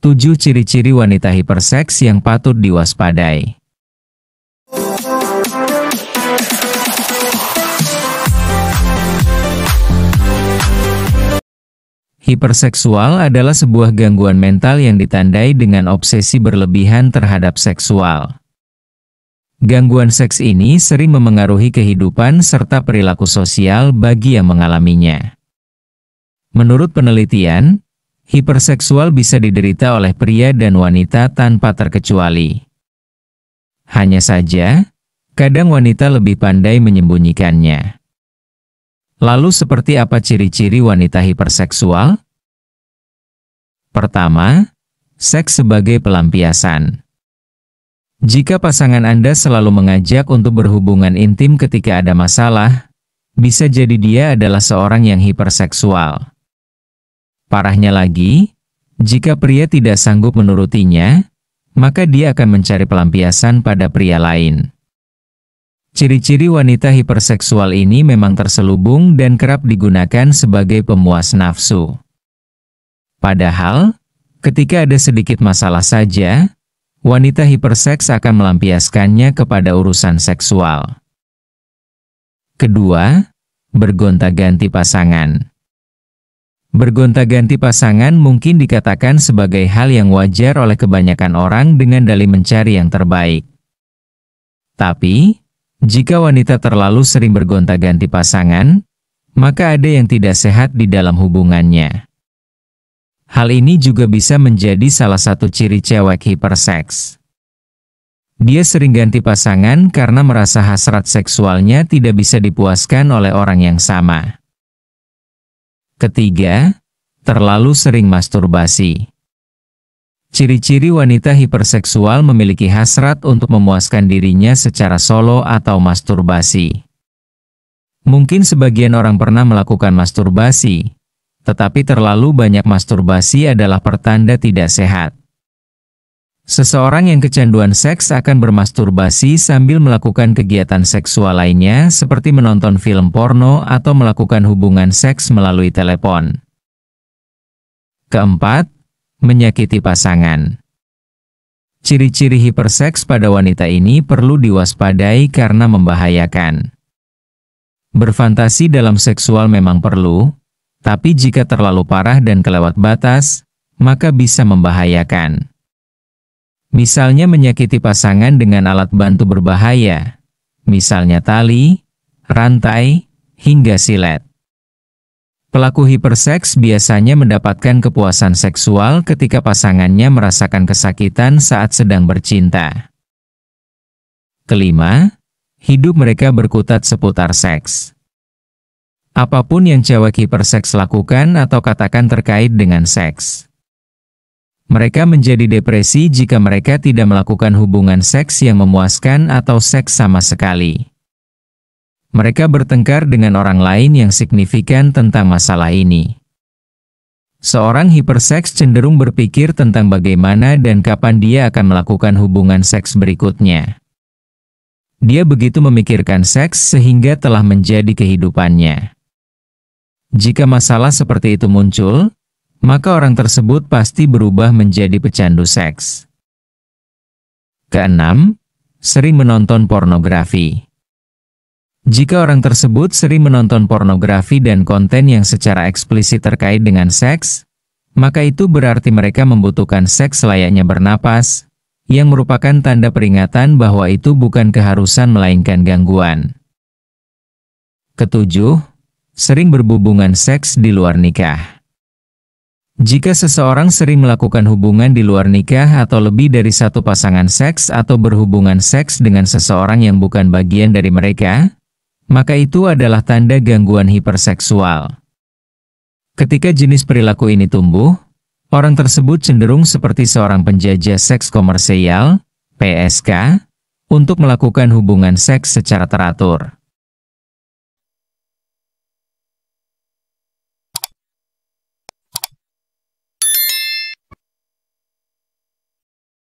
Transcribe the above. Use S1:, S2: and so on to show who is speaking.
S1: 7 ciri-ciri wanita hiperseks yang patut diwaspadai. Hiperseksual adalah sebuah gangguan mental yang ditandai dengan obsesi berlebihan terhadap seksual. Gangguan seks ini sering memengaruhi kehidupan serta perilaku sosial bagi yang mengalaminya. Menurut penelitian, hiperseksual bisa diderita oleh pria dan wanita tanpa terkecuali. Hanya saja, kadang wanita lebih pandai menyembunyikannya. Lalu seperti apa ciri-ciri wanita hiperseksual? Pertama, seks sebagai pelampiasan. Jika pasangan Anda selalu mengajak untuk berhubungan intim ketika ada masalah, bisa jadi dia adalah seorang yang hiperseksual. Parahnya lagi, jika pria tidak sanggup menurutinya, maka dia akan mencari pelampiasan pada pria lain. Ciri-ciri wanita hiperseksual ini memang terselubung dan kerap digunakan sebagai pemuas nafsu. Padahal, ketika ada sedikit masalah saja, wanita hiperseks akan melampiaskannya kepada urusan seksual. Kedua, bergonta-ganti pasangan. Bergonta-ganti pasangan mungkin dikatakan sebagai hal yang wajar oleh kebanyakan orang dengan dalih mencari yang terbaik. Tapi, jika wanita terlalu sering bergonta-ganti pasangan, maka ada yang tidak sehat di dalam hubungannya. Hal ini juga bisa menjadi salah satu ciri cewek hiperseks. Dia sering ganti pasangan karena merasa hasrat seksualnya tidak bisa dipuaskan oleh orang yang sama. Ketiga, terlalu sering masturbasi. Ciri-ciri wanita hiperseksual memiliki hasrat untuk memuaskan dirinya secara solo atau masturbasi. Mungkin sebagian orang pernah melakukan masturbasi, tetapi terlalu banyak masturbasi adalah pertanda tidak sehat. Seseorang yang kecanduan seks akan bermasturbasi sambil melakukan kegiatan seksual lainnya seperti menonton film porno atau melakukan hubungan seks melalui telepon. Keempat, menyakiti pasangan. Ciri-ciri hiperseks pada wanita ini perlu diwaspadai karena membahayakan. Berfantasi dalam seksual memang perlu, tapi jika terlalu parah dan kelewat batas, maka bisa membahayakan. Misalnya menyakiti pasangan dengan alat bantu berbahaya, misalnya tali, rantai, hingga silet. Pelaku hiperseks biasanya mendapatkan kepuasan seksual ketika pasangannya merasakan kesakitan saat sedang bercinta. Kelima, hidup mereka berkutat seputar seks. Apapun yang cewek hiperseks lakukan atau katakan terkait dengan seks. Mereka menjadi depresi jika mereka tidak melakukan hubungan seks yang memuaskan atau seks sama sekali. Mereka bertengkar dengan orang lain yang signifikan tentang masalah ini. Seorang hiperseks cenderung berpikir tentang bagaimana dan kapan dia akan melakukan hubungan seks berikutnya. Dia begitu memikirkan seks sehingga telah menjadi kehidupannya. Jika masalah seperti itu muncul, maka orang tersebut pasti berubah menjadi pecandu seks. Keenam, sering menonton pornografi. Jika orang tersebut sering menonton pornografi dan konten yang secara eksplisit terkait dengan seks, maka itu berarti mereka membutuhkan seks layaknya bernapas, yang merupakan tanda peringatan bahwa itu bukan keharusan melainkan gangguan. Ketujuh, sering berhubungan seks di luar nikah. Jika seseorang sering melakukan hubungan di luar nikah atau lebih dari satu pasangan seks atau berhubungan seks dengan seseorang yang bukan bagian dari mereka, maka itu adalah tanda gangguan hiperseksual. Ketika jenis perilaku ini tumbuh, orang tersebut cenderung seperti seorang penjajah seks komersial, PSK, untuk melakukan hubungan seks secara teratur.